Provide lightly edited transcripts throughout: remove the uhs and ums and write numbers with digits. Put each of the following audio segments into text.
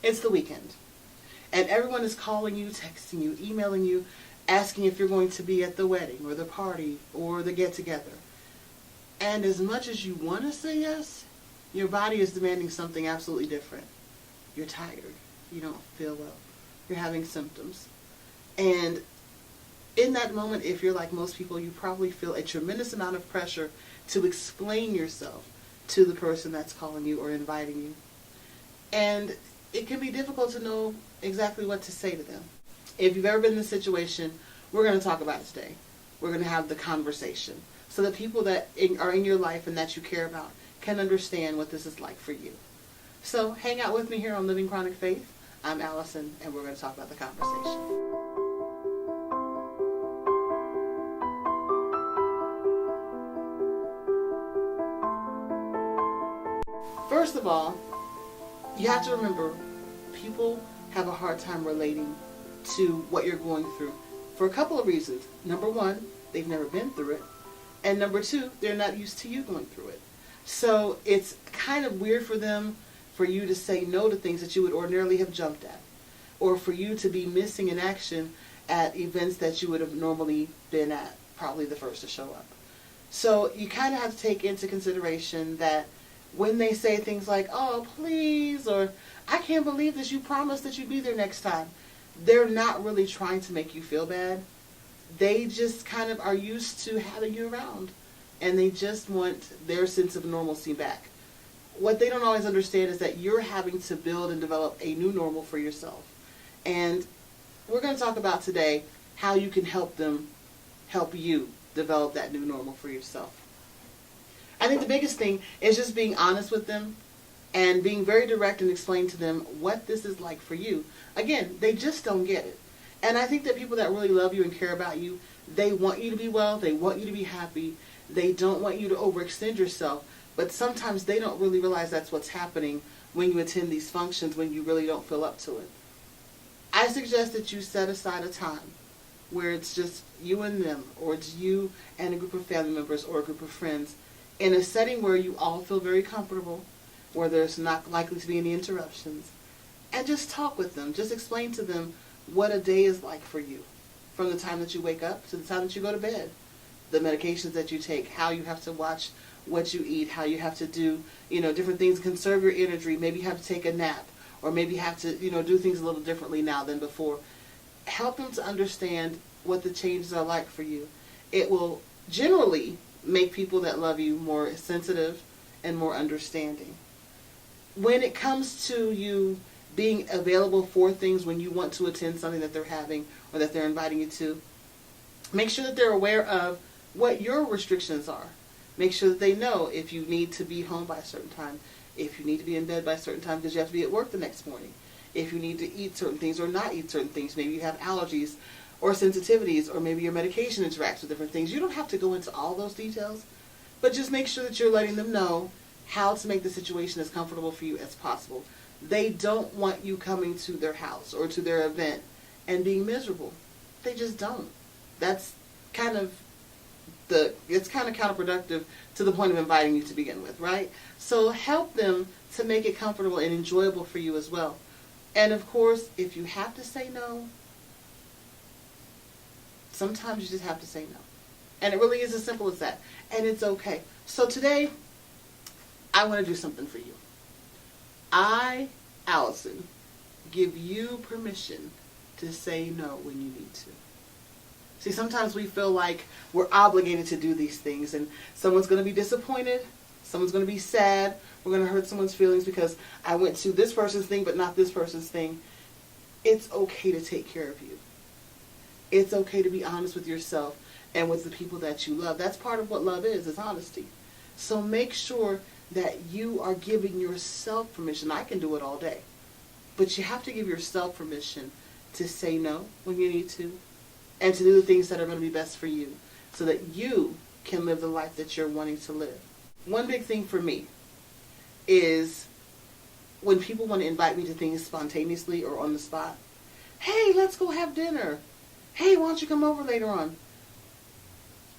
It's the weekend. And everyone is calling you, texting you, emailing you, asking if you're going to be at the wedding or the party or the get-together. And as much as you want to say yes, your body is demanding something absolutely different. You're tired. You don't feel well. You're having symptoms. And in that moment, if you're like most people, you probably feel a tremendous amount of pressure to explain yourself to the person that's calling you or inviting you. And it can be difficult to know exactly what to say to them. If you've ever been in this situation, we're going to talk about it today. We're going to have the conversation so that people that are in your life and that you care about can understand what this is like for you. So hang out with me here on Living Chronic Faith. I'm Allison, and we're going to talk about the conversation. First of all, you have to remember, people have a hard time relating to what you're going through for a couple of reasons. Number one, they've never been through it. And number two, they're not used to you going through it. So it's kind of weird for them, for you to say no to things that you would ordinarily have jumped at, or for you to be missing in action at events that you would have normally been at, probably the first to show up. So you kind of have to take into consideration that when they say things like, oh, please, or I can't believe this, you promised that you'd be there next time, they're not really trying to make you feel bad. They just kind of are used to having you around, and they just want their sense of normalcy back. What they don't always understand is that you're having to build and develop a new normal for yourself. And we're going to talk about today how you can help you develop that new normal for yourself. I think the biggest thing is just being honest with them and being very direct and explain to them what this is like for you. Again, they just don't get it. And I think that people that really love you and care about you, they want you to be well, they want you to be happy, they don't want you to overextend yourself, but sometimes they don't really realize that's what's happening when you attend these functions when you really don't feel up to it. I suggest that you set aside a time where it's just you and them, or it's you and a group of family members or a group of friends, in a setting where you all feel very comfortable, where there's not likely to be any interruptions, and just talk with them. Just explain to them what a day is like for you, from the time that you wake up to the time that you go to bed, the medications that you take, how you have to watch what you eat, how you have to do, different things to conserve your energy. Maybe you have to take a nap, or maybe you have to, do things a little differently now than before. Help them to understand what the changes are like for you. It will generally make people that love you more sensitive and more understanding. When it comes to you being available for things when you want to attend something that they're having or that they're inviting you to, make sure that they're aware of what your restrictions are. Make sure that they know if you need to be home by a certain time, if you need to be in bed by a certain time because you have to be at work the next morning, if you need to eat certain things or not eat certain things. Maybe you have allergies or sensitivities, or maybe your medication interacts with different things. You don't have to go into all those details, but just make sure that you're letting them know how to make the situation as comfortable for you as possible. They don't want you coming to their house or to their event and being miserable. They just don't. It's kind of counterproductive to the point of inviting you to begin with, right? So help them to make it comfortable and enjoyable for you as well. And of course, if you have to say no, sometimes you just have to say no. And it really is as simple as that. And it's okay. So today, I want to do something for you. I, Allison, give you permission to say no when you need to. See, sometimes we feel like we're obligated to do these things, and someone's going to be disappointed, someone's going to be sad, we're going to hurt someone's feelings because I went to this person's thing but not this person's thing. It's okay to take care of you. It's okay to be honest with yourself and with the people that you love. That's part of what love is honesty. So make sure that you are giving yourself permission. I can do it all day, but you have to give yourself permission to say no when you need to, and to do the things that are going to be best for you so that you can live the life that you're wanting to live. One big thing for me is when people want to invite me to things spontaneously or on the spot. Hey, let's go have dinner. Hey, why don't you come over later on?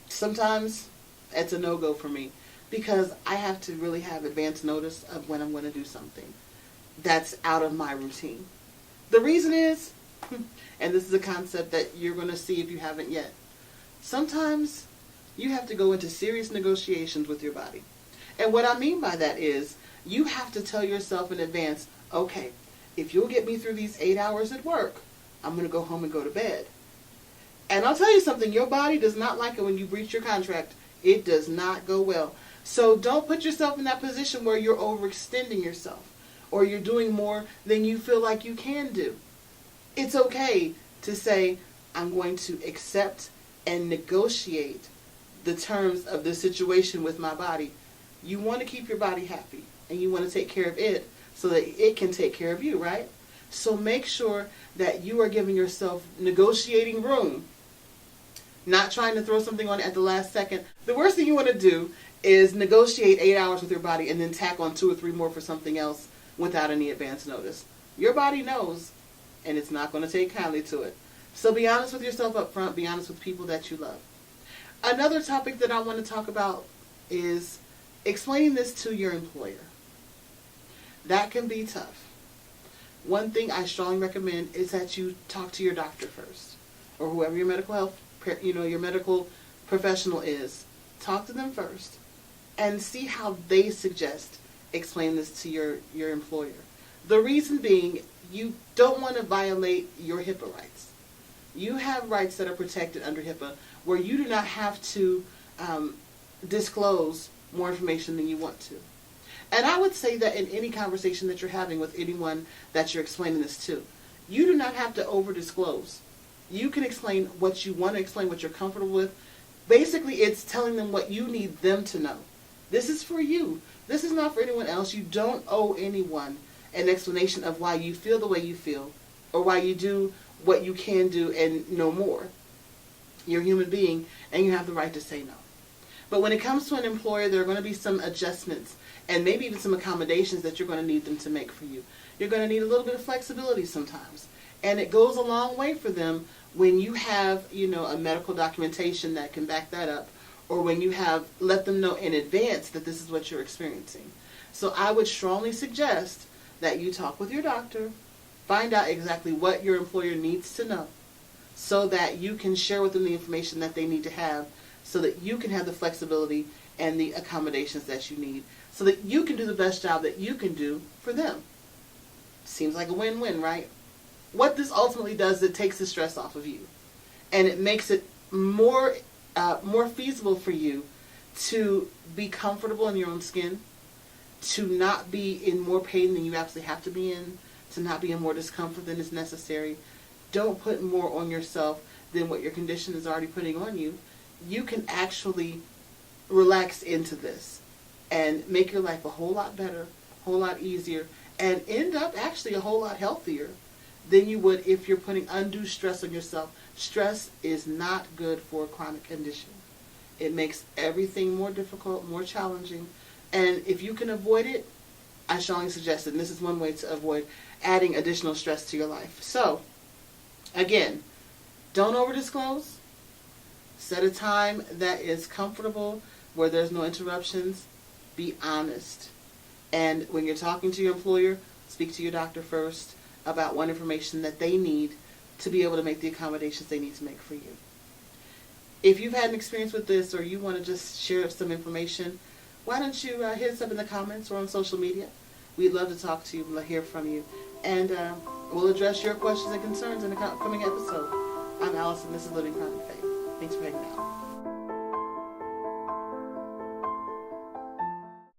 Sometimes it's a no-go for me because I have to really have advance notice of when I'm going to do something. that's out of my routine. The reason is, and this is a concept that you're going to see if you haven't yet, sometimes you have to go into serious negotiations with your body. And what I mean by that is you have to tell yourself in advance, okay, if you'll get me through these 8 hours at work, I'm going to go home and go to bed. And I'll tell you something, your body does not like it when you breach your contract. It does not go well. So don't put yourself in that position where you're overextending yourself or you're doing more than you feel like you can do. It's okay to say, I'm going to accept and negotiate the terms of the situation with my body. You want to keep your body happy and you want to take care of it so that it can take care of you, right? So make sure that you are giving yourself negotiating room, not trying to throw something on at the last second. The worst thing you want to do is negotiate 8 hours with your body and then tack on 2 or 3 more for something else without any advance notice. Your body knows, and it's not going to take kindly to it. So be honest with yourself up front. Be honest with people that you love. Another topic that I want to talk about is explaining this to your employer. That can be tough. One thing I strongly recommend is that you talk to your doctor first, or whoever your your medical professional is. Talk to them first and see how they suggest explain this to your employer. The reason being, you don't want to violate your HIPAA rights. You have rights that are protected under HIPAA where you do not have to disclose more information than you want to. And I would say that in any conversation that you're having with anyone that you're explaining this to, you do not have to over-disclose. You can explain what you want to explain, what you're comfortable with. Basically, it's telling them what you need them to know. This is for you. This is not for anyone else. You don't owe anyone an explanation of why you feel the way you feel or why you do what you can do and no more. You're a human being and you have the right to say no. But when it comes to an employer, there are going to be some adjustments and maybe even some accommodations that you're going to need them to make for you. You're going to need a little bit of flexibility sometimes. And it goes a long way for them when you have, a medical documentation that can back that up, or when you have let them know in advance that this is what you're experiencing. So I would strongly suggest that you talk with your doctor, find out exactly what your employer needs to know so that you can share with them the information that they need to have so that you can have the flexibility and the accommodations that you need so that you can do the best job that you can do for them. Seems like a win-win, right? What this ultimately does is it takes the stress off of you and it makes it more feasible for you to be comfortable in your own skin, to not be in more pain than you absolutely have to be in, to not be in more discomfort than is necessary. Don't put more on yourself than what your condition is already putting on you. You can actually relax into this and make your life a whole lot better, a whole lot easier, and end up actually a whole lot healthier than you would if you're putting undue stress on yourself. Stress is not good for a chronic condition. It makes everything more difficult, more challenging, and if you can avoid it, I strongly suggest it. And this is one way to avoid adding additional stress to your life. So, again, don't over-disclose. Set a time that is comfortable, where there's no interruptions. Be honest. And when you're talking to your employer, speak to your doctor first about what information that they need to be able to make the accommodations they need to make for you. If you've had an experience with this or you want to just share some information, why don't you hit us up in the comments or on social media? We'd love to talk to you and hear from you. And we'll address your questions and concerns in the upcoming episode. I'm Allison. This is Living Chronic Faith. Thanks for hanging out.